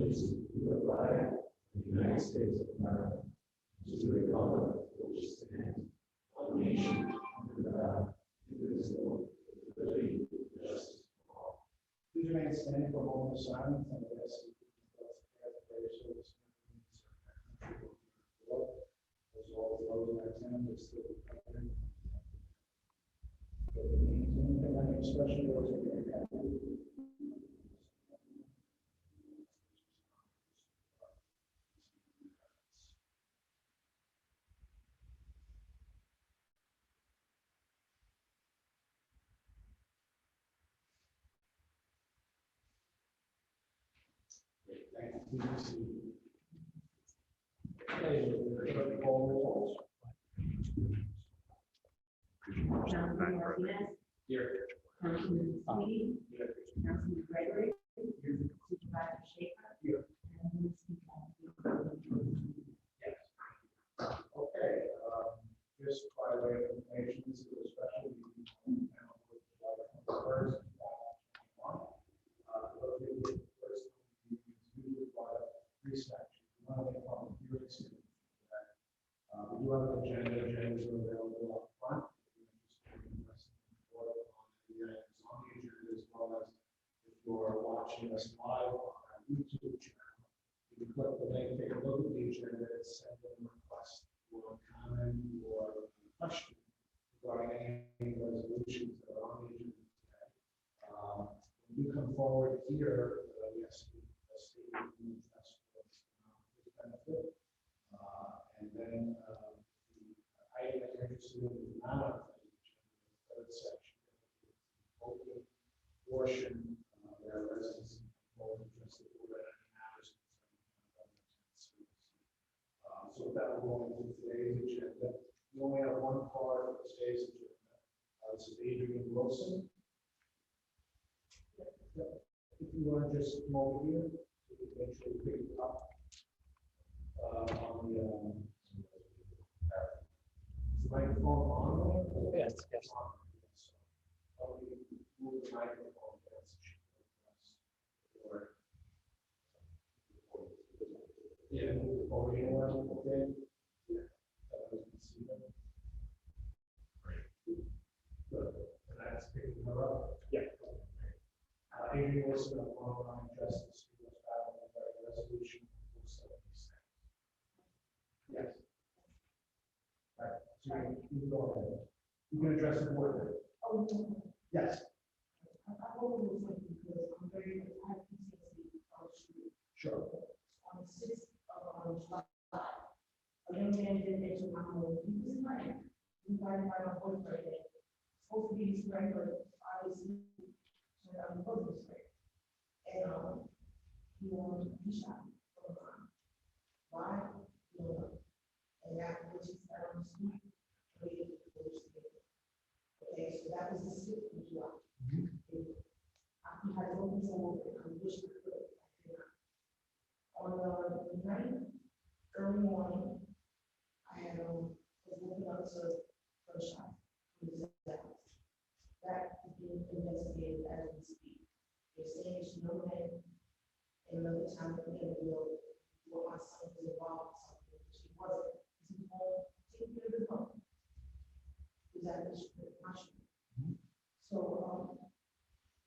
allegiance to the flag of the United States of America, to the republic which stands one nation under God, indivisible, with liberty and justice for all. Please remain standing for a moment of silence and let us see the prayer service. As well as those in our town that still praying. Especially those who are Catholic. Thank you. Okay, we're going to call results. Councilman Martinez. Here. Councilman Sweeney. Here. Councilman Gregory. Supervisor Schaefer. Here. And Mr. Yes. Okay, just by way of information, this is a special meeting on July 21st, 2021. Those who were first meetings usually by three sections. One of them public hearings. We do have an agenda. Agendas are available up front. On the agenda, as well as if you're watching us live on our YouTube channel, you can click the link, take a look at the agenda, and send in a request for a comment or a question regarding any resolutions that are on the agenda today. When you come forward here, we have a statement of interest for this benefit. And then the item that you're interested in is not on the agenda, the third section, open portion where residents are interested in any matters concerning government service. So that will go into today's agenda. We only have one part of today's agenda. This is Adrian Wilson. If you want to just come over here, so we can make sure we pick it up on the microphone on there? Yes, yes. I'll move the microphone. Yeah, move the podium around, okay? Yeah. Good. And that's picking her up. Yeah. Adrian Wilson of Online Justice, U.S. Battle Resolution 476. Yes. All right, so you can go ahead. You can address the board. Oh, no. Yes. I hope it was like because I'm very, I have PTSD on the street. Sure. On the 6th of July, a young man did enter my home. He was invited. Invited by my boyfriend. Supposed to be his friend, but obviously, he wasn't his friend. And he shot me. Why? And after which he said on the street, waiting for the police to get there. Okay, so that was the 6th of July. He had no control over it. I wish I could. I could not. On the night, early morning, I had was looking up to gunshot. That is being investigated as we speak. They're saying she no man in another time in the will what my son was involved in something. She wasn't. He's home taking care of his mom. Is that my shoe? So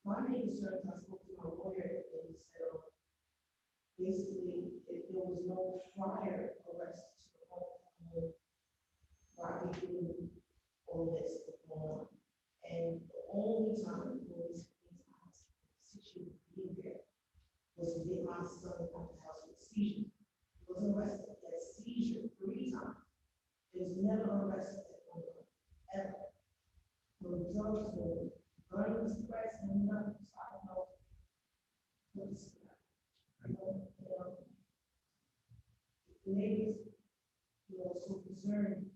my main concern, I spoke to my lawyer and he said basically if there was no prior arrest to the home, why we doing all this going on? And the only time when these times 6 years being there was to get my son out of the house with seizure. He wasn't arrested, he had seizure 3 times. He was never arrested at home, ever. No drugs, no burning cigarettes, and nothing. So I don't know what's the neighbors, so concerned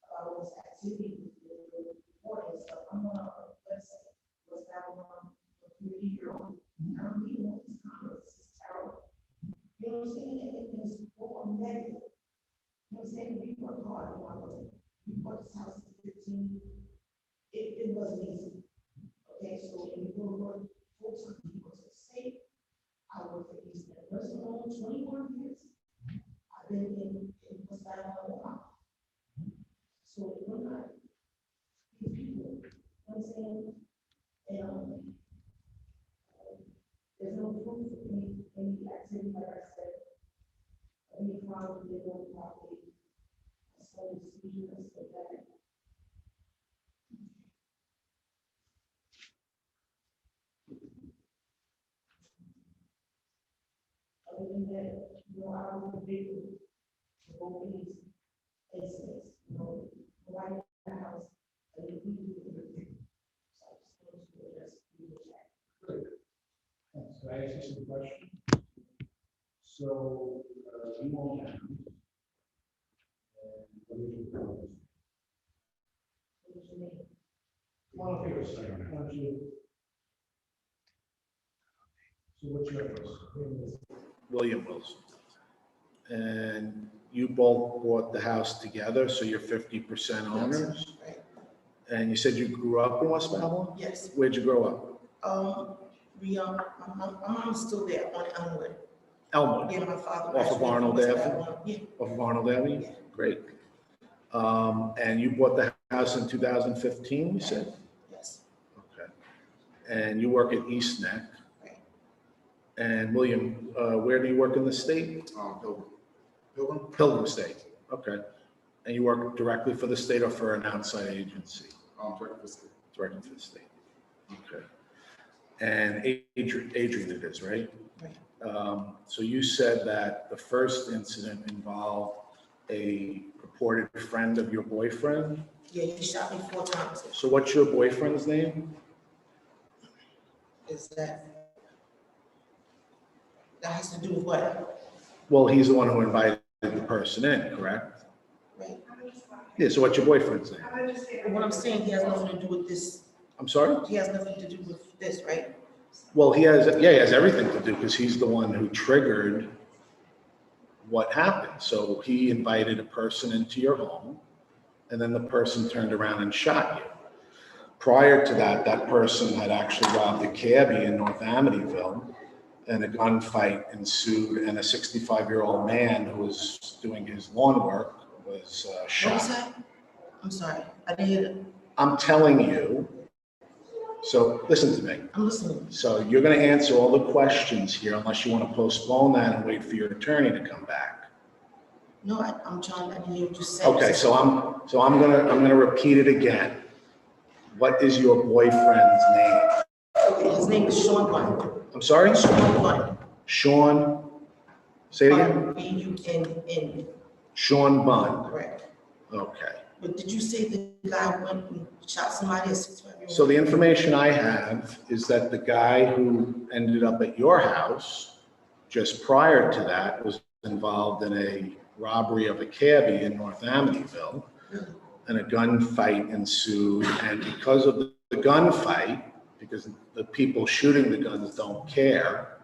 about this activity with the reporting stuff. I'm on a website, what's that on a computer? I don't even know this comments. This is terrible. You know what I'm saying? It's all negative. You know what I'm saying? We work hard. We bought this house at 15. It wasn't easy. Okay, so when you go to work full time, you go to the state. I work for East nursing home 21 years. I've been in West Alabama. So we're not these people, you know what I'm saying? And there's no proof of any activity, like I said, any crime, they don't properly. So it's usually so bad. Other than that, you know, I was a victim of both these incidents, you know, right in the house, and we do it. So I just wanted to address the chat. Thanks. Can I ask you some questions? So, you own that house. And what is your purpose? What's your name? One of yours, why don't you? So what's your address? William Wilson. And you both bought the house together, so you're 50% owners? Right. And you said you grew up in West Babylon? Yes. Where'd you grow up? My mom's still there on Elmwood. Elmwood, Yeah, my father. Off of actually Arnold was Avenue? that one. Yeah, off of Arnold Avenue? Yeah. Great. And you bought the house in 2015, you said? yes, Okay. And you work at East Neck. right. And William, where do you work in the state? Pilgrim? Pilgrim State. Okay. And you work directly for the state or for an outside agency? Directly for the state. Okay. And Adrian it is, right? Right. So you said that the first incident involved a purported friend of your boyfriend. Yeah, he shot me 4 times. So what's your boyfriend's name? Is that has to do with what? Well, he's the one who invited the person in, correct? Right. Yeah, so what's your boyfriend's name? But what I'm saying, he has nothing to do with this. I'm sorry? He has nothing to do with this, right? Well, he has everything to do because he's the one who triggered what happened. So he invited a person into your home and then the person turned around and shot you. Prior to that, that person had actually robbed a cabbie in North Amityville and a gunfight ensued and a 65-year-old man who was doing his lawn work was What was shot. that? I'm sorry, I didn't hear it. I'm telling you, so listen to me. I'm listening. So you're going to answer all the questions here unless you want to postpone that and wait for your attorney to come back. No, I didn't hear what you said. Okay, so I'm gonna repeat it again. What is your boyfriend's name? Okay, his name is Sean Bunn. I'm sorry? Sean Bunn. Sean, say it again? B-U-N-N, Sean Bunn. correct. Okay. But did you say the guy went and shot somebody at 65-year-old? So the information I have is that the guy who ended up at your house just prior to that was involved in a robbery of a cabbie in North Amityville, and a gunfight ensued. And because of the gunfight, because the people shooting the guns don't care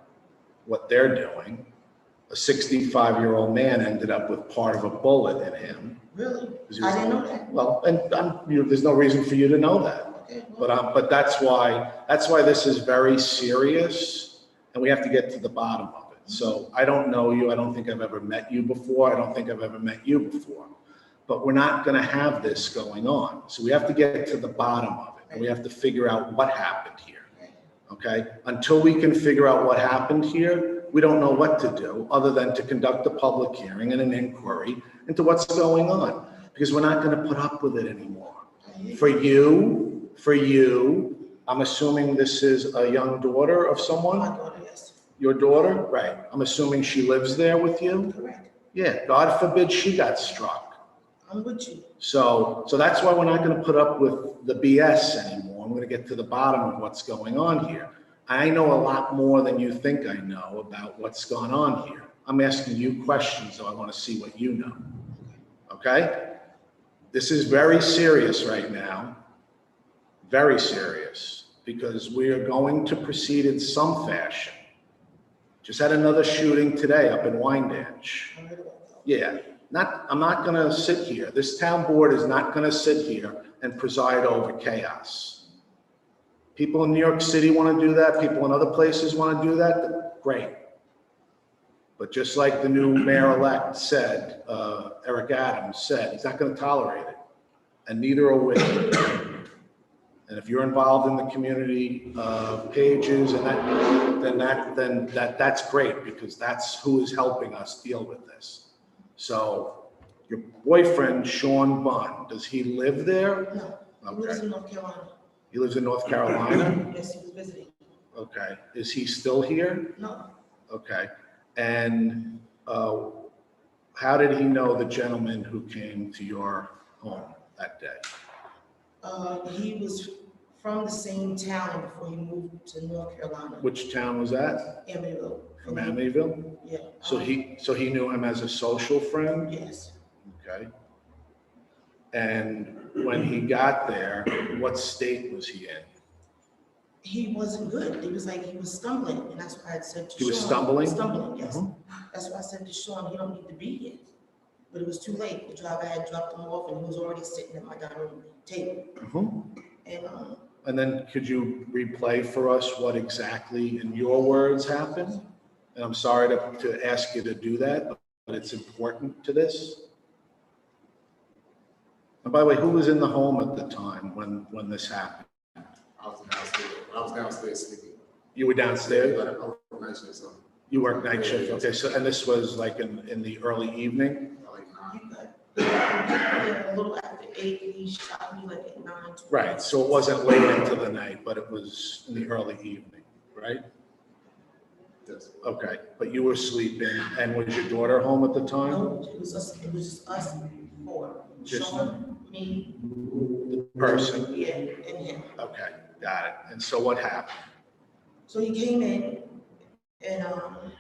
what they're doing, a 65-year-old man ended up with part of a bullet in him. Really? I didn't know that. Well, and there's no reason for you to know that. Okay, well, But that's why this is very serious, and we have to get to the bottom of it. So I don't know you. I don't think I've ever met you before. I don't think I've ever met you before. But we're not going to have this going on. So we have to get to the bottom of it, and we have to figure out what happened here. Okay? Until we can figure out what happened here, we don't know what to do other than to conduct a public hearing and an inquiry into what's going on, because we're not going to put up with it anymore. For you, I'm assuming this is a young daughter of someone? my daughter, yes, Your daughter? Right. I'm assuming she lives there with you? correct. Yeah, God forbid she got struck. I'm with you. So that's why we're not going to put up with the BS anymore. I'm going to get to the bottom of what's going on here. I know a lot more than you think I know about what's going on here. I'm asking you questions, so I want to see what you know. Okay? This is very serious right now. Very serious, because we are going to proceed in some fashion. Just had another shooting today up in Wyandanch. I heard about that. Yeah, I'm not gonna sit here. This town board is not gonna sit here and preside over chaos. People in New York City wanna do that, people in other places wanna do that, great. But just like the new mayor-elect said, Eric Adams said, he's not going to tolerate it, and neither are we. And if you're involved in the community pages and that's great, because that's who is helping us deal with this. So your boyfriend, Sean Bunn, does he live there? No, he lives in North Carolina. He lives in North Carolina? Yes, he was visiting. Okay. Is he still here? No, Okay. And how did he know the gentleman who came to your home that day? he was from the same town before he moved to North Carolina, Which town was that? Amityville. From Amityville? Yeah. So he knew him as a social friend? Yes. Okay. And when he got there, what state was he in? He wasn't good. It was like he was stumbling, and that's why I said to Sean. He was stumbling? Stumbling, yes. Mhm. That's why I said to Sean, he don't need to be here. But it was too late. The driver had dropped him off, and he was already sitting at my dining room table. Mhm. And And then could you replay for us what exactly, in your words, happened? And I'm sorry to ask you to do that, but it's important to this. And by the way, who was in the home at the time when this happened? I was downstairs sleeping. You were downstairs? I was night shift, so You worked night shift? Okay, so, and this was like in the early evening? I like he got a little after 8, he shot me like at 9. Right, so it wasn't late into the night, but it was in the early evening, right? this. Okay, but you were sleeping, and was your daughter home at the time? No, it was just us four. Just- Sean, me, The person? yeah, and him. Okay, got it. And so what happened? So he came in and, I don't know.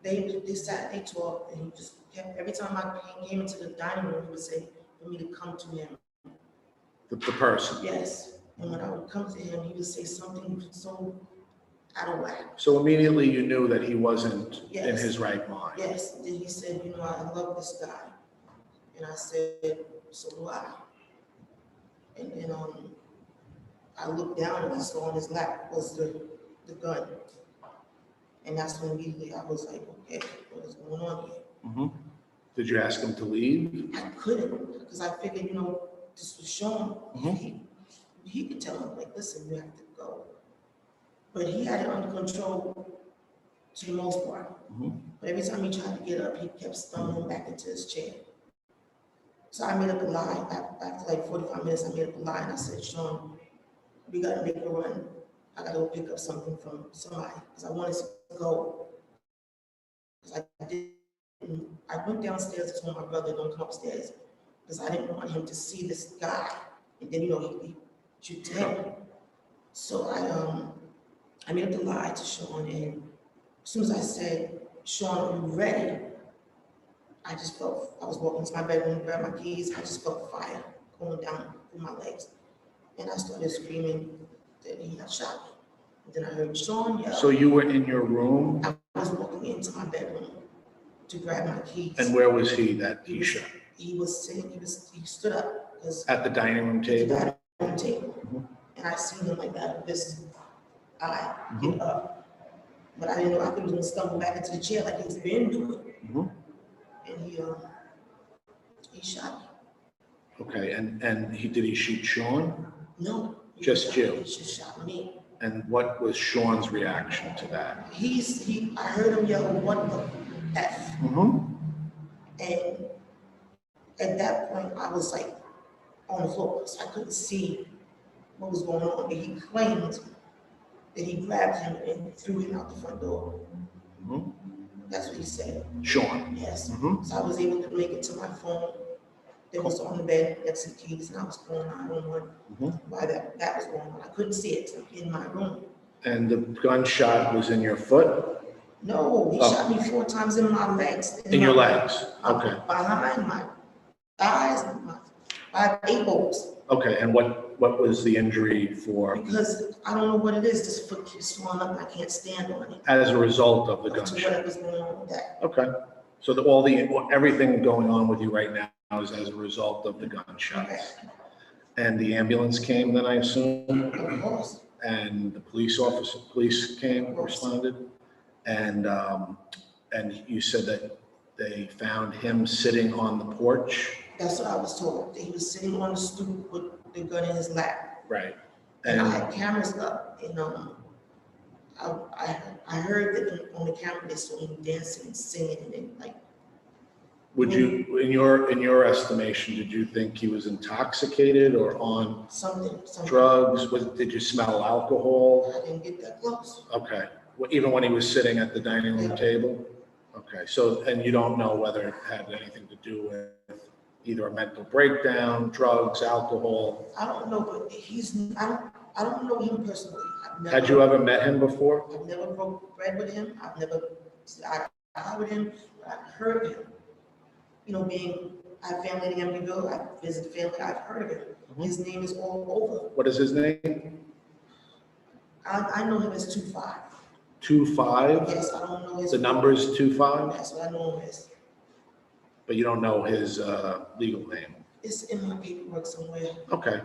They sat, they talked, and he just kept, every time I came into the dining room, he would say for me to come to him. The person? Yes. And when I would come to him, he would say something so out of whack. So immediately you knew that he wasn't in Yes. his right mind? Yes, then he said, you know, I love this guy. And I said, so do I. And then I looked down and I saw on his lap was the gun. And that's when immediately I was like, okay, what is going on here? Mhm. Did you ask him to leave? I couldn't, because I figured, you know, this was Sean. Mhm. He could tell him, like, listen, you have to go. But he had it under control to the most part. Mhm. But every time he tried to get up, he kept stumbling back into his chair. So I made up a lie. After like 45 minutes, I made up a lie and I said, Sean, we gotta make a run. I gotta go pick up something from somebody, because I wanted to go. Because I went downstairs to tell my brother, don't come upstairs, because I didn't want him to see this guy. And then, you know, he should tell him. So I made up the lie to Sean, and as soon as I said, Sean, are you ready? I just felt, I was walking to my bedroom, grabbed my keys, I just felt fire going down through my legs. And I started screaming that he had shot me. And then I heard Sean yell. So you were in your room, I was walking into my bedroom to grab my keys. and where was he that he shot? He was sitting, he stood up, because At the dining room he table? got on the table. Mhm. And I seen him like that, this eye Mhm. get up. But I didn't know, I thought he was gonna stumble back into the chair like he's been doing. Mhm. And he shot me. Okay, and did he shoot Sean? No. he Just you? He just shot me. And what was Sean's reaction to that? I heard him yell, what the F? Mm-hmm. And at that point, I was like on the floor, so I couldn't see what was going on. But he claimed that he grabbed him and threw him out the front door. Mhm. That's what he said, Sean? yes. Mhm. So I was able to make it to my phone. That was on the bed, that's the keys, and I was calling 911 Mhm. while that was going on. I couldn't see it in my room. And the gunshot was in your foot? No, he Oh. shot me 4 times in my legs. In your legs? Okay, Behind my thighs, my ankles. okay, and what was the injury for, Because I don't know what it is, this foot keeps swelling up and I can't stand on it. as a result of the To gunshot? whatever's going on with that. Okay, so everything going on with you right now is as a result of the gunshots? Correct. And the ambulance came then, I assume? Of course. and the police came, responded. And you said that they found him sitting on the porch? That's what I was told, that he was sitting on the stoop with the gun in his lap. Right. And I And had cameras up, and I heard that on the camera they saw him dancing and singing and like. would you, in your estimation, did you think he was intoxicated or on Something. drugs? Did you smell alcohol? I didn't get that close. Okay, even when he was sitting at the dining room table? Okay, so, and you don't know whether it had anything to do with either a mental breakdown, drugs, alcohol? I don't know, but I don't know him personally. Had you ever met him before? I've never broke bread with him. I've never, I with him, but I've heard of him. You know, I have family in Emeryville, I visit family, I've heard of him. His name is all over. What is his name? I know him as 25. 25? Yes, I don't know his. The number is 25, That's what I know him as. but you don't know his legal name? It's in my paperwork somewhere. Okay,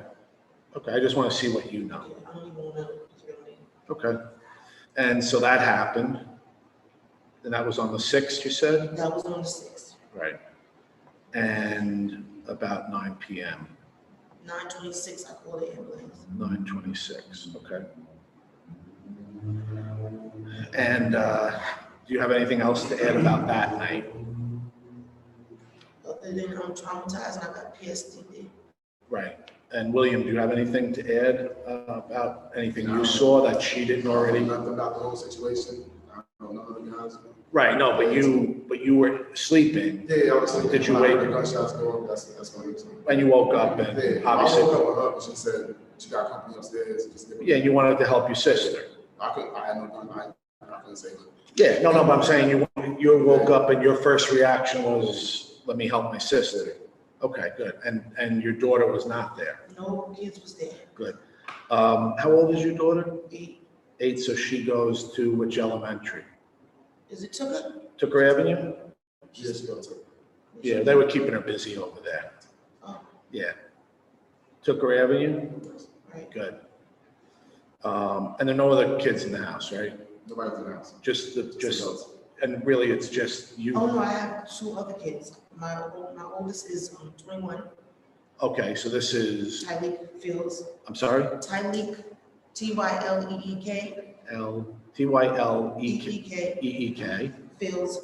I just want to see what you know. I don't even know his real name. Okay, and so that happened, and that was on the 6th, you said? That was on the 6th, Right. And about 9 PM, 9:26, I called the ambulance. 9:26, okay. And do you have anything else to add about that night? Other than I'm traumatized and I got PTSD. Right. And William, do you have anything to add about anything you saw that she didn't already? Nothing about the whole situation. I don't know the guys. Right, no, but you were sleeping Yeah, I was sleeping. Did you When I wake- heard the gunshots go off, that's when it was. and you woke up and Yeah, I woke obviously, up with her, but she said she got company upstairs. Just give me- yeah, you wanted to help your sister. I had no gun. I couldn't say that. Yeah, no, but I'm saying you woke up and your first reaction was, let me help my sister. Okay, good. And your daughter was not there. No kids was there. Good. How old is your daughter? 8. 8, so she goes to which elementary? Is it Tucker? Tooker Avenue? Yes, she got to. Yeah, they were keeping her busy over there. Oh, Yeah. Tooker Avenue? right. Good. And there are no other kids in the house, right? Nobody's in the house. Just adults. and really it's just you? Oh, no, I have 2 other kids. My oldest is 21, Okay, so this is, Tyleek Fields. I'm sorry? Tyleek, Tyleek, Tyleek EEK, Fields.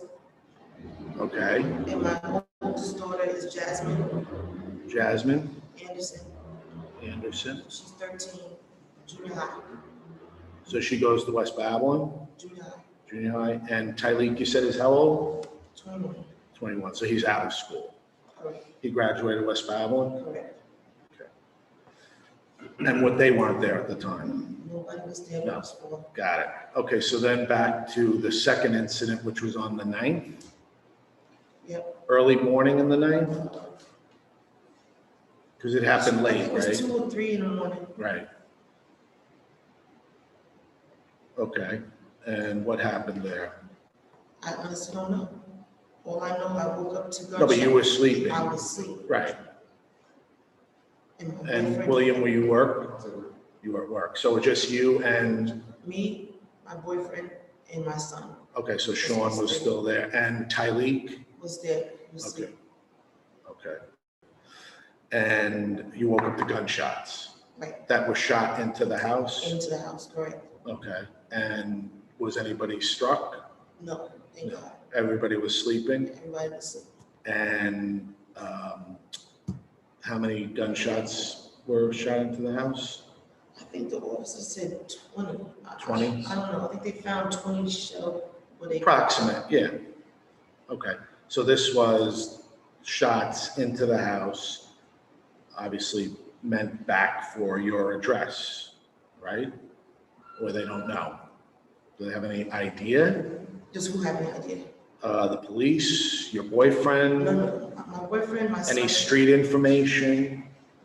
Okay. And my oldest daughter is Jasmine Jasmine Anderson. Anderson. She's 13, junior high, So she goes to West Babylon junior high, Junior High. And Tyleek, you said is how old? 21. 21. So he's out of school. Correct, He graduated West Babylon. correct. And what, they weren't there at the time. Nobody was there but us 4. Got it. Okay, so then back to the second incident, which was on the 9th, Yep. early morning in the 9th? Because it happened I late, think it was right? 2 or 3 in the morning. Right. Okay, and what happened there? I honestly don't know. All I know, I woke up to gunshot. No, but you were sleeping. I was asleep. Right. And my And boyfriend- William, were you work? So, You were at work. So it's just you and, Me, my boyfriend, and my son okay, so Sean was still there. And Tyleek? was there. He was Okay. asleep. Okay. And you woke up to gunshots Right, that were shot into the house? into the house, correct. Okay. And was anybody struck? No, thank No. God. Everybody was sleeping? Everybody was asleep. And how many gunshots were shot into the house? I think the officer said 20. 20? I don't know. I think they found 20 shell. Where they Approximate, yeah. Okay, so this was shots into the house, obviously meant back for your address, right? Or they don't know? Do they have any idea? Just who had any idea? The police, your No, boyfriend, no. My boyfriend, my son. any street information?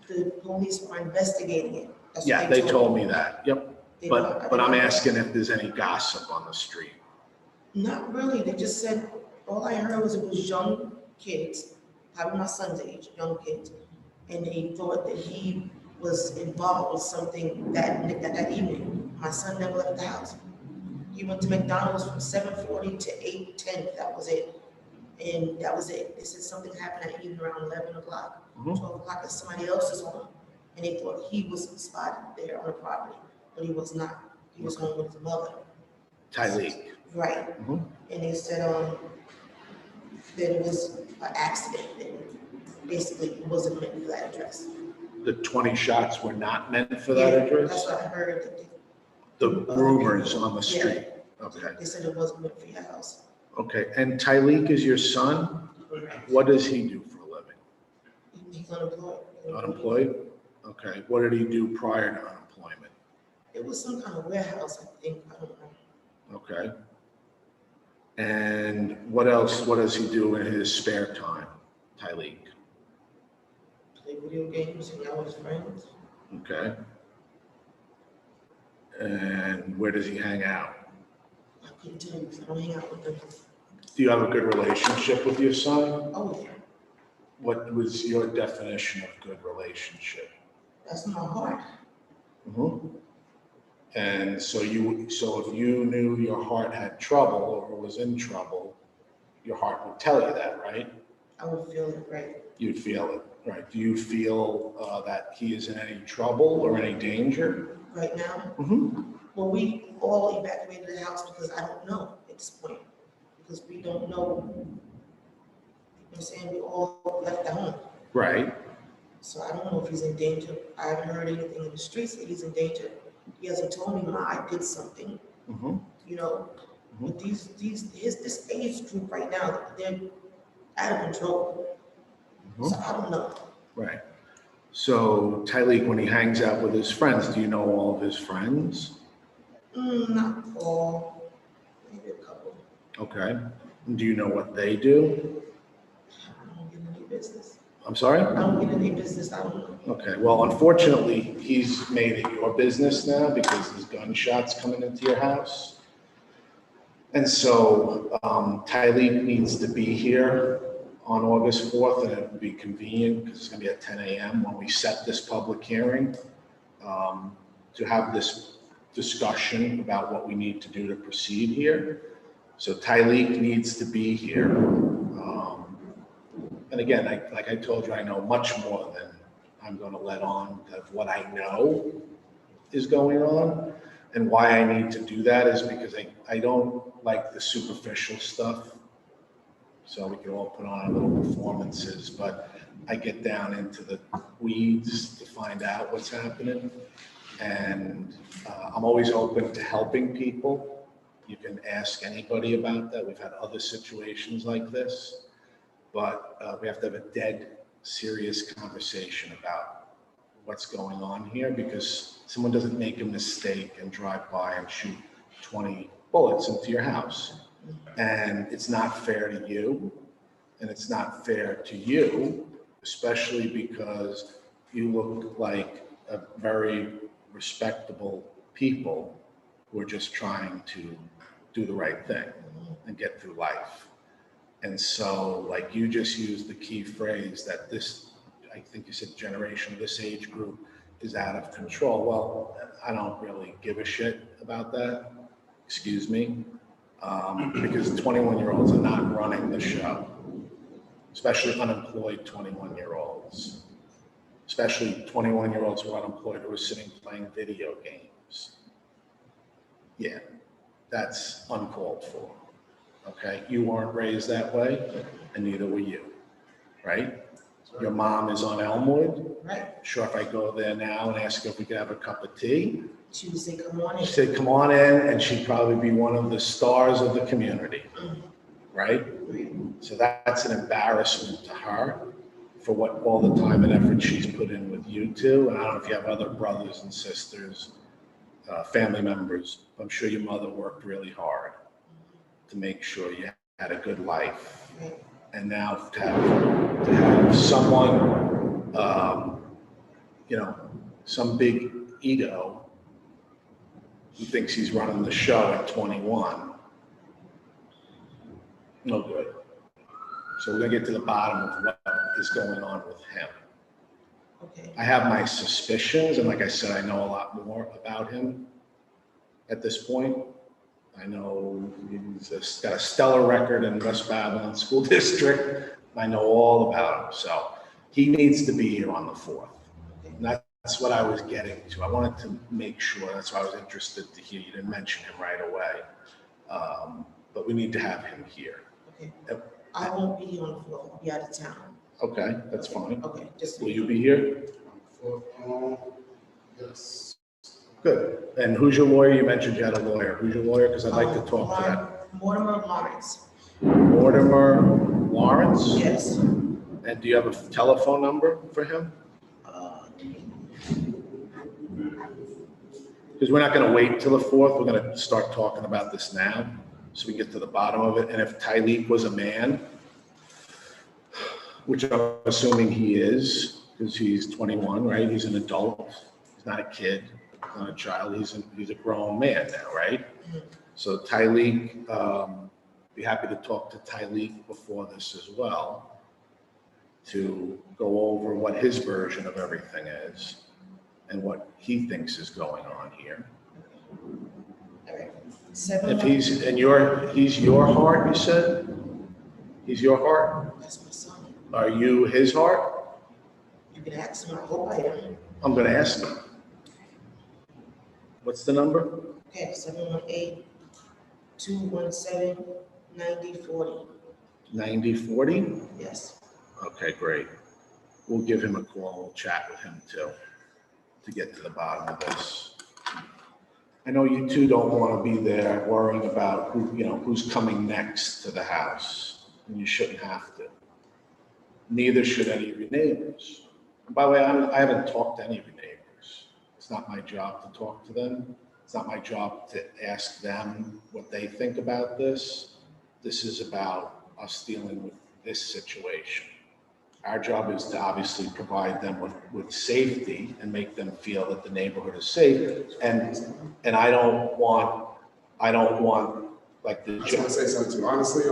The police are investigating it. That's what Yeah, they told me that, yep. They But don't- I'm asking if there's any gossip on the street. Not really. They just said, all I heard was it was young kids, probably my son's age, young kids. And they thought that he was involved with something that evening. My son never left the house. He went to McDonald's from 7:40 to 8:10, that was it. And that was it. They said something happened at even around 11 o'clock, Mhm. 12 o'clock at somebody else's home. And they thought he was spotted there on the property, but he was not. He was home with his mother. Tyleek. Right. Mhm. And they said, that it was an accident, and basically it wasn't meant for that address. The 20 shots were not meant for that Yeah, address? that's what I heard, that The rumors on the street. Okay, they said it wasn't meant for your house. okay. And Tyleek is your son? What does he do for a living? He's unemployed. Unemployed? Okay. What did he do prior to unemployment? It was some kind of warehouse, I think, I don't know. Okay. And what else, what does he do in his spare time, Tyleek? Play video games, hang out with his friends. Okay. And where does he hang out? I couldn't tell you, because I don't hang out with them. Do you have a good relationship with your son? Oh, yeah, What was your definition of good relationship? that's my heart. Mhm. And so if you knew your heart had trouble or was in trouble, your heart would tell you that, right? I would feel it, right? You'd feel it, right? Do you feel that he is in any trouble or any danger? Right now, Mm-hmm. well, we all evacuated the house because I don't know at this point, because we don't know. You know what I'm saying? We all left the home. Right. So I don't know if he's in danger. I haven't heard anything in the streets that he's in danger. He hasn't told me, Ma, I did something, Mm-hmm. you know. But this age group right now, they're out of control. So I don't know. Right. So Tyleek, when he hangs out with his friends, do you know all of his friends? Not all, maybe a couple. Okay. And do you know what they do? I don't get any business. I'm sorry? I don't get any business. I don't know. Okay, well, unfortunately, he's made it your business now because there's gunshots coming into your house. And so Tyleek needs to be here on August 4th, and it would be convenient because it's going to be at 10 a.m. when we set this public hearing to have this discussion about what we need to do to proceed here. So Tyleek needs to be here. And again, like I told you, I know much more than I'm going to let on of what I know is going on. And why I need to do that is because I don't like the superficial stuff. So we can all put on little performances, but I get down into the weeds to find out what's happening. And I'm always open to helping people. You can ask anybody about that. We've had other situations like this. But we have to have a dead serious conversation about what's going on here, because someone doesn't make a mistake and drive by and shoot 20 bullets into your house. And it's not fair to you, and it's not fair to you, especially because you look like a very respectable people who are just trying to do the right thing and get through life. And so, like you just used the key phrase that this, I think you said generation, this age group is out of control. Well, I don't really give a shit about that, excuse me, because 21-year-olds are not running the show, especially unemployed 21-year-olds, especially 21-year-olds who are unemployed who are sitting playing video games. Yeah, that's uncalled for. Okay, you weren't raised that way, and neither were you, right? Your mom is on Elmwood. Right. Sure, if I go there now and ask her if we could have a cup of tea, She would say, come on in. she said, come on in, and she'd probably be one of the stars of the community, right? So that's an embarrassment to her for what all the time and effort she's put in with you two. And I don't know if you have other brothers and sisters, family members. I'm sure your mother worked really hard to make sure you had a good life. Right. And now to have someone, you know, some big ego who thinks he's running the show at 21, no good. So we're gonna get to the bottom of what is going on with him. Okay. I have my suspicions, and like I said, I know a lot more about him at this point. I know he's got a stellar record in West Babylon School District. I know all about him, so he needs to be here on the 4th. And that's what I was getting to. I wanted to make sure, that's why I was interested to hear. You didn't mention him right away. But we need to have him here. Okay. I won't be here on the 4th, I'll be out of town. Okay, that's fine. Okay, just. Will you be here? Yes. Good. And who's your lawyer? You mentioned you had a lawyer. Who's your lawyer? Because I'd like to talk to that. Mortimer Lawrence. Mortimer Lawrence? Yes. And do you have a telephone number for him? Because we're not going to wait till the 4th. We're going to start talking about this now so we can get to the bottom of it. And if Tyleek was a man, which I'm assuming he is, because he's 21, right? He's an adult. He's not a kid, not a child. He's a grown man now, right? So Tyleek, be happy to talk to Tyleek before this as well, to go over what his version of everything is and what he thinks is going on here. All right. If he's your heart, you said? He's your heart? That's my son. Are you his heart? You can ask him, I hope I am. I'm gonna ask him. What's the number? Okay, 718-217-9040. 9040? Yes. Okay, great. We'll give him a call. We'll chat with him too, to get to the bottom of this. I know you two don't want to be there worrying about who's coming next to the house, and you shouldn't have to. Neither should any of your neighbors. And by the way, I haven't talked to any of your neighbors. It's not my job to talk to them. It's not my job to ask them what they think about this. This is about us dealing with this situation. Our job is to obviously provide them with safety and make them feel that the neighborhood is safe. And I don't want like the. I just want to say something too. Honestly,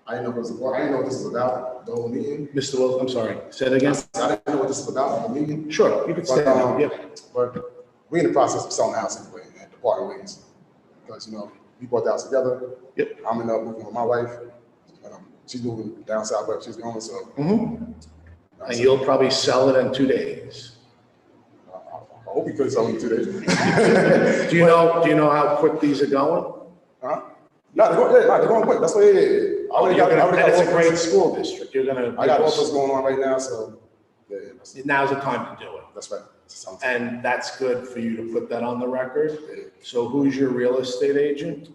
I didn't know what this was about, the whole meeting. Mr. Wilson, I'm sorry, say it again? I didn't know what this was about, the meeting. Sure, you can say that, yeah. But we're in the process of selling the house anyway, and departing ways. Because, we bought the house together. Yep. I'm in up moving with my wife. She's moving down south where she's going, so. And you'll probably sell it in 2 days. I hope we could sell it in 2 days. Do you know how quick these are going? Huh? No, they're going quick. That's what it is. And it's a great school district. You're gonna. I got offers going on right now, so yeah, Now's the time to do it. that's right. And that's good for you to put that on the record. So who's your real estate agent?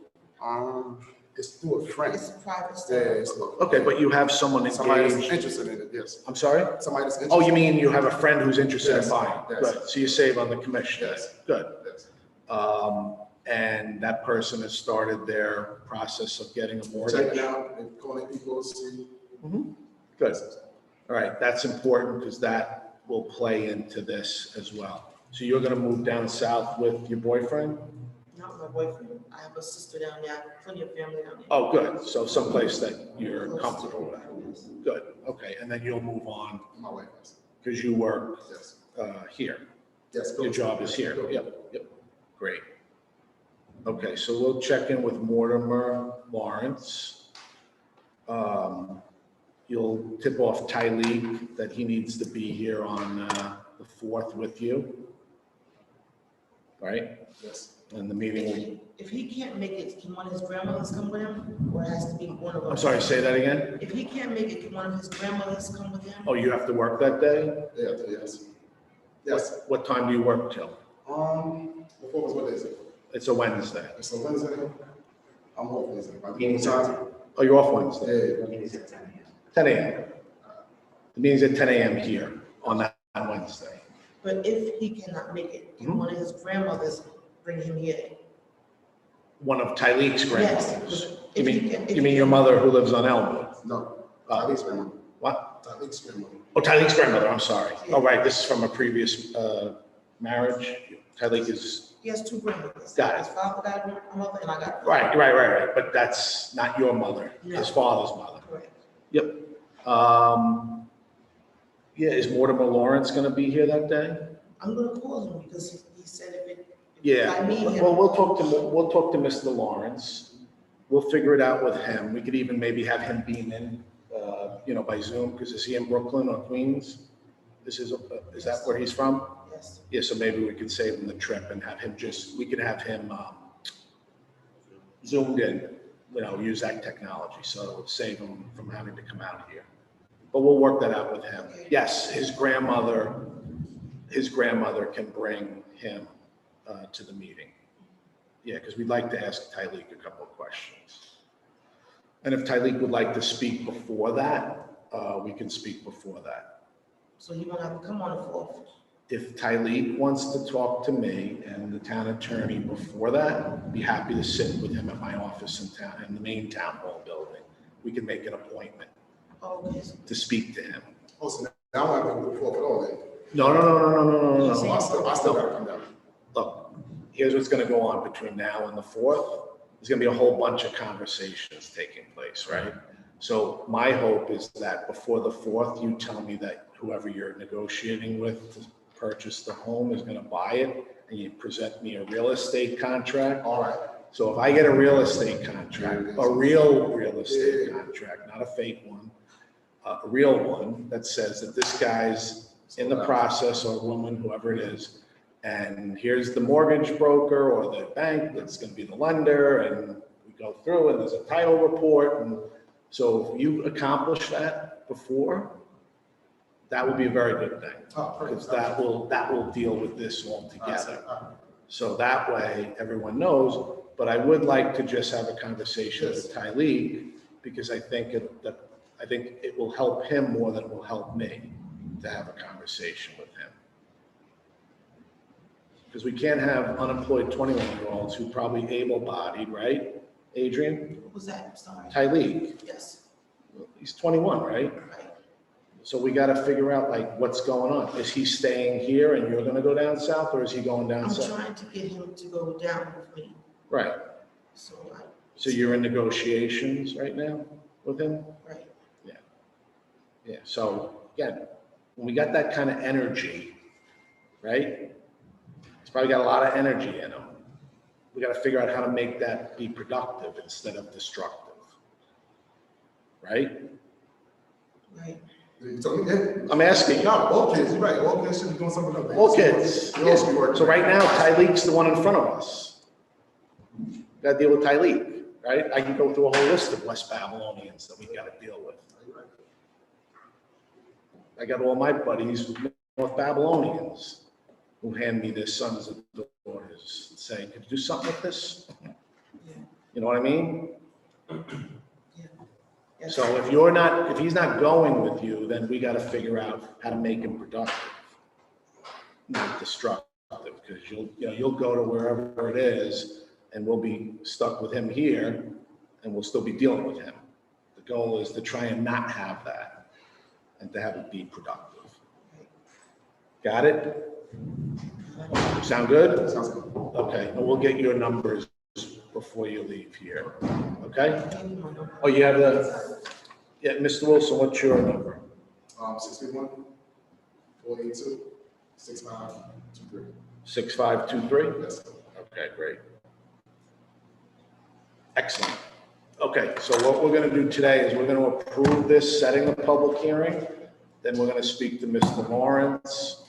It's through a friend. It's private Yeah, stuff. it's Okay, but you have someone somebody that's engaged. interested in it. Yes. I'm sorry? Somebody that's interested. Oh, you mean you have a friend who's interested in Yes, buying? yes. Good. So you save on the commission. Yes. Good. Yes. And that person has started their process of getting a mortgage. Checking out and calling people to see. Good. All right, that's important because that will play into this as well. So you're gonna move down south with your boyfriend? Not my boyfriend. I have a sister down there, plenty of family down there. Oh, good. So someplace that you're comfortable with. Good. Okay, and then you'll move on My wife. Yes. because you work Yes. here. Yes. Your job is here. Yep. Great. Okay, so we'll check in with Mortimer Lawrence. You'll tip off Tyleek that he needs to be here on the 4th with you. Right? Yes. And the meeting will, If he can't make it, can one of his grandmothers come with him? Or it has to be one of them? I'm sorry, say that again? If he can't make it, can one of his grandmothers come with him? Oh, you have to work that day? Yeah. Yes. Yes. What time do you work till? Before was what day is it? It's a Wednesday. It's a Wednesday. I'm off Wednesday. My meeting time. Oh, you're off Wednesday? Yeah. 10 a.m. The meeting's at 10 a.m. here on that Wednesday. But if he cannot make it, can one of his grandmothers bring him here? One of Tyleek's grandmothers. Yes. You If he mean, can- if you he mean your can- mother who lives on Elmwood? No. Tyleek's grandmother. What? Tyleek's grandmother. Oh, Tyleek's grandmother, I'm sorry. Oh, right, this is from a previous marriage. Tyleek is, He has two grandmothers. Got it. His father got a mother and I got. right. But that's not your mother, his father's mother. Correct. Yep. Yeah, is Mortimer Lawrence gonna be here that day? I'm gonna call him because he said if Yeah, I need him. well, we'll talk to Mr. Lawrence. We'll figure it out with him. We could even maybe have him beam in, by Zoom, because is he in Brooklyn or Queens? Is that where he's from? Yes. Yeah, so maybe we could save him the trip and have him we could have him zoomed in, use that technology, so it'll save him from having to come out here. But we'll work that out with him. Yes, his grandmother can bring him to the meeting. Yeah, because we'd like to ask Tyleek a couple of questions. And if Tyleek would like to speak before that, we can speak before that. So you're gonna have to come on the 4th. If Tyleek wants to talk to me and the town attorney before that, I'd be happy to sit with him at my office in the main town hall building. We can make an appointment Okay. to speak to him. Oh, so now I have to go for it all then. No. So I still gotta come down. Look, here's what's gonna go on between now and the 4th. There's gonna be a whole bunch of conversations taking place, right? So my hope is that before the 4th, you tell me that whoever you're negotiating with to purchase the home is gonna buy it, and you present me a real estate contract. All right. So if I get a real estate contract, a real estate contract, not a fake one, a real one that says that this guy's in the process, or woman, whoever it is, and here's the mortgage broker or the bank that's gonna be the lender, and we go through and there's a title report, and so if you accomplish that before, that would be a very good thing. Oh, Because perfect. that will deal with this all All together. right. So that way, everyone knows, but I would like to just have a conversation with Tyleek, because I think it will help him more than it will help me to have a conversation with him. Because we can't have unemployed 21-year-olds who probably able-bodied, right, Adrian? What was that? I'm sorry. Tyleek, Yes, he's 21, right? right. So we got to figure out what's going on. Is he staying here and you're going to go down south, or is he going down I'm south? trying to get him to go down with me, Right. so So you're in negotiations right now with him? right. Yeah. So again, when we got that kind of energy, right? He's probably got a lot of energy in him. We got to figure out how to make that be productive instead of destructive. Right? Right. You told me, yeah. I'm asking you. No, all kids, you're right. All kids should be doing something else. All kids. They all should be working. So right now, Tyleek's the one in front of us. Got to deal with Tyleek, right? I can go through a whole list of West Babylonians that we got to deal with. I got all my buddies, North Babylonians, who hand me their sons and daughters, saying, "Could you do something with this?" Yeah. You know what I mean? Yes. So if he's not going with you, then we got to figure out how to make him productive, not destructive, because you'll go to wherever it is, and we'll be stuck with him here, and we'll still be dealing with him. The goal is to try and not have that, and to have it be productive. Got it? Sound good? Sounds good. Okay, and we'll get your numbers before you leave here, okay? Give me my number. Oh, you have yeah, Mr. Wilson, what's your number? 631-482-6523. 6523? Yes. Okay, great. Excellent. Okay, so what we're gonna do today is we're gonna approve this, setting the public hearing. Then we're gonna speak to Mr. Lawrence,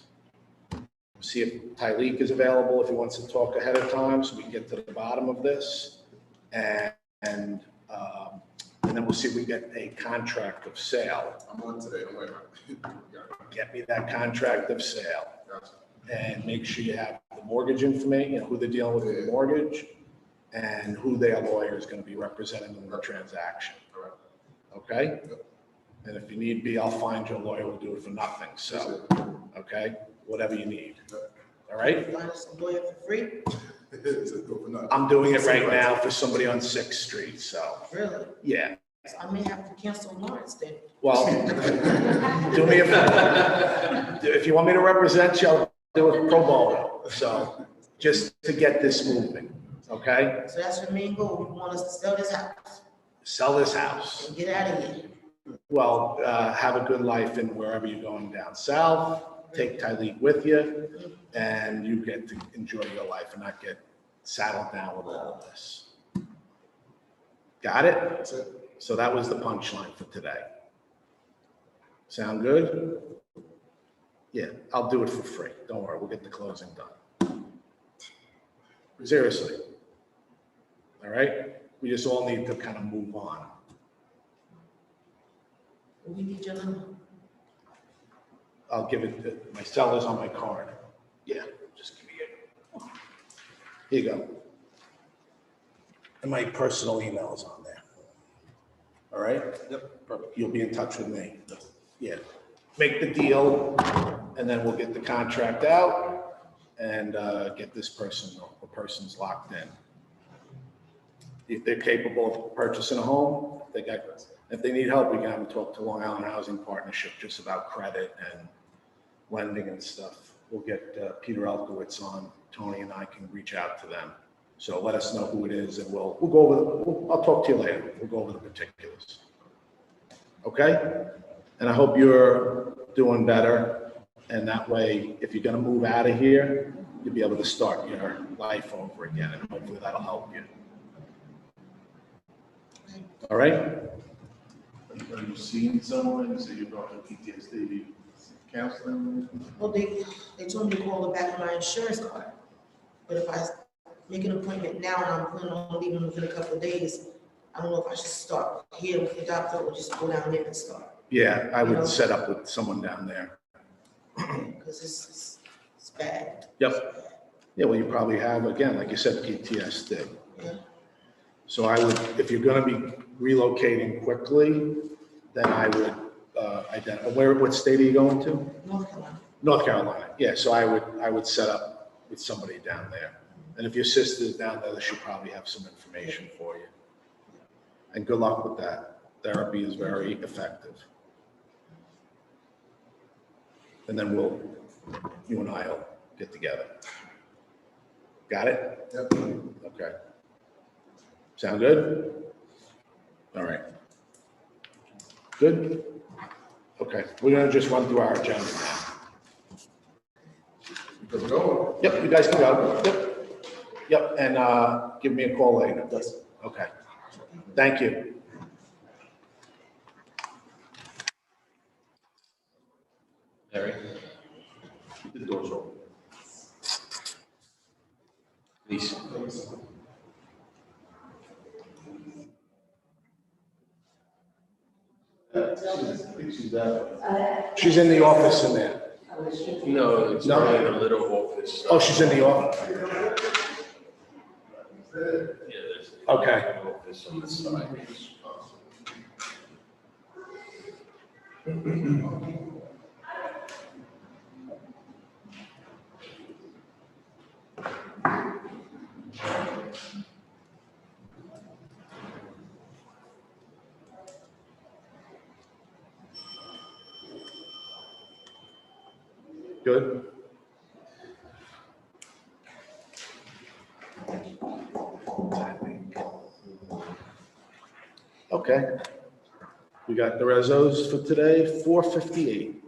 see if Tyleek is available, if he wants to talk ahead of time, so we can get to the bottom of this. And then we'll see if we get a contract of sale. I'm on today, don't worry about it. Get me that contract of sale. Gotcha. And make sure you have the mortgage information, who they're dealing with the mortgage, and who their lawyer is going to be representing them in the transaction. All right. Okay? And if you need be, I'll find your lawyer, we'll do it for nothing, so, okay? Whatever you need. All right? Find us a lawyer for free? It's a good for nothing. I'm doing it right now for somebody on 6th Street, so, Really? yeah. So I may have to cancel Lawrence then. Well, do me a favor. If you want me to represent you, I'll do it pro bono, so, just to get this moving, okay? So that's your main goal. You want us to sell this house Sell this house. and get out of here. Well, have a good life in wherever you're going down south, take Tyleek with you, and you get to enjoy your life and not get saddled down with all of this. Got it? That's it. So that was the punchline for today. Sound good? Yeah, I'll do it for free. Don't worry, we'll get the closing done. Seriously. All right? We just all need to kind of move on. We need your number. I'll give it, my cell is on my card. Yeah, just give me it. Here you go. And my personal email is on there. All right? Yep. Perfect. You'll be in touch with me. Yeah. Make the deal, and then we'll get the contract out and get this person or persons locked in. If they're capable of purchasing a home, if they need help, we can have them talk to Long Island Housing Partnership just about credit and lending and stuff. We'll get Peter Elkowitz on. Tony and I can reach out to them. So let us know who it is, and we'll go over. I'll talk to you later. We'll go over the particulars. Okay? And I hope you're doing better. And that way, if you're going to move out of here, you'll be able to start your life over again, and hopefully that'll help you. All right? Are you seeing someone, you say you're going to PTSD counseling? Well, they told me to call the back of my insurance card. But if I make an appointment now and I'm planning on leaving within a couple of days, I don't know if I should start here with the doctor or just go down there and start. Yeah, I would set up with someone down there. Because it's bad. Yep. Yeah, well, you probably have, again, like you said, PTSD. Yeah. So I would, if you're going to be relocating quickly, then I would identify. What state are you going to? North Carolina. North Carolina. Yeah, so I would set up with somebody down there. And if your sister's down there, they should probably have some information for you. And good luck with that. Therapy is very effective. And then you and I will get together. Got it? Yep. Okay. Sound good? All right. Good? Okay, we're gonna just run through our agenda now. Good to go. Yep, you guys can go. Yep. Yep, and give me a call later. Yes. Okay. Thank you. Harry? Keep the doors open. Please. She's in the office in there. No, it's No. not in a little office. Oh, she's in the office? Yeah, there's. Okay. Office on the side. Good? Okay. We got the resos for today, 4:58.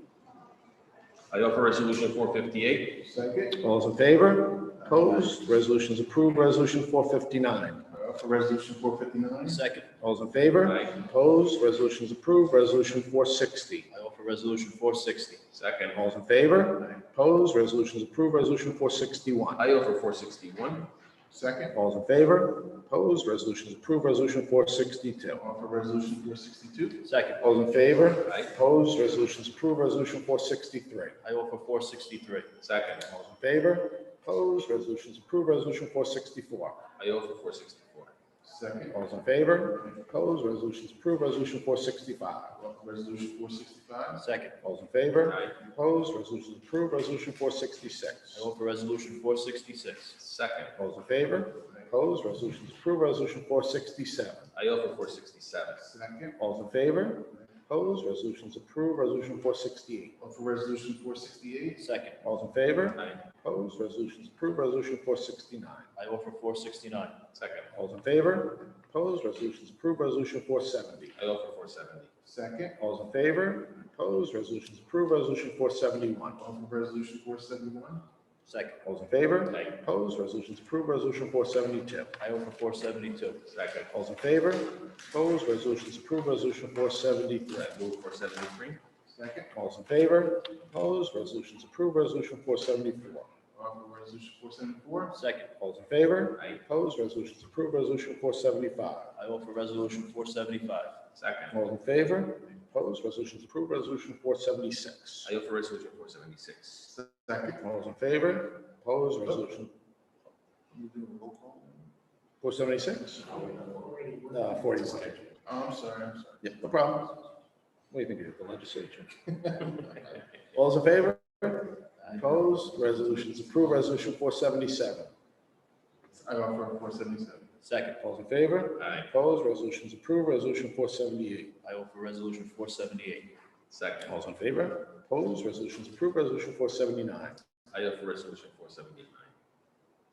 I offer resolution 458. Second. All those in favor? Opposed? Resolution's approved. Resolution 459. For resolution 459. Second. All those in favor? Aye. Opposed? Resolution's approved. Resolution 460. I offer resolution 460. Second. All those in favor? Opposed? Resolution's approved. Resolution 461. I offer 461. Second. All those in favor? Opposed? Resolution's approved. Resolution 462. For resolution 462. Second. All those in favor? Aye. Opposed? Resolution's approved. Resolution 463. I offer 463. Second. All those in favor? Opposed? Resolution's approved. Resolution 464. I offer 464. Second. All those in favor? Opposed? Resolution's approved. Resolution 465. Resolution 465. Second. All those in favor? Aye. Opposed? Resolution's approved. Resolution 466. I offer resolution 466. Second. All those in favor? Opposed? Resolution's approved. Resolution 467. I offer 467. Second. All those in favor? Opposed? Resolution's approved. Resolution 468. For resolution 468. Second. All those in favor? Aye. Opposed? Resolution's approved. Resolution 469. I offer 469. Second. All those in favor? Opposed? Resolution's approved. Resolution 470. I offer 470. Second. All those in favor? Opposed, resolution is approved. Resolution 471. Offer resolution 471. Second. All those in favor? Aye. Opposed, resolution is approved. Resolution 472. I offer 472. Second. All those in favor? Opposed, resolution is approved. Resolution 473. Move 473. Second. All those in favor? Opposed, resolution is approved. Resolution 474. Offer resolution 474. Second. All those in favor? Aye. Opposed, resolution is approved. Resolution 475. I offer resolution 475. Second. All those in favor? Opposed, resolution is approved. Resolution 476. I offer resolution 476. Second. All those in favor? Opposed, resolution You doing a roll call? 476? 41. Oh, I'm sorry. Yeah, no problem. What do you think of the legislature? All those in favor? Opposed, resolution is approved. Resolution 477. I offer 477. Second. All those in favor? Aye. Opposed, resolution is approved. Resolution 478. I offer resolution 478. Second. All those in favor? Opposed, resolution is approved. Resolution 479. I offer resolution 479.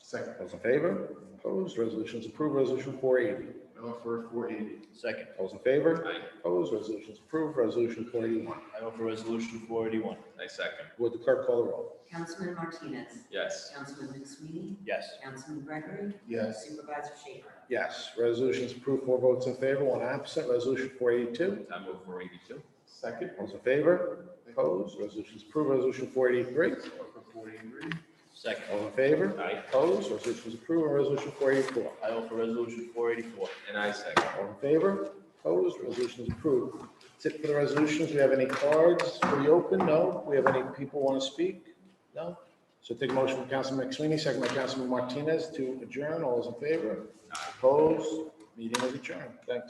Second. All those in favor? Opposed, resolution is approved. Resolution 480. I offer 480. Second. All those in favor? Aye. Opposed, resolution is approved. Resolution 481. I offer resolution 481. I second. Would the clerk call the roll? Councilman Martinez. Yes. Councilman McSweeney. Yes. Councilman Gregory. Yes. Supervisor Schaefer. Yes, resolution is approved. 4 votes in favor, 1 absent. Resolution 482. I move 482. Second. All those in favor? Opposed, resolution is approved. Resolution 483. Offer 483. Second. All in favor? Aye. Opposed, resolution is approved. And resolution 484. I offer resolution 484. And I second. All in favor? Opposed, resolution is approved. That's it for the resolutions. Do we have any cards for the open? No. We have any people want to speak? No. So take a motion from Councilman McSweeney, second by Councilman Martinez to adjourn. All those in favor? Opposed, meeting is adjourned. Thanks.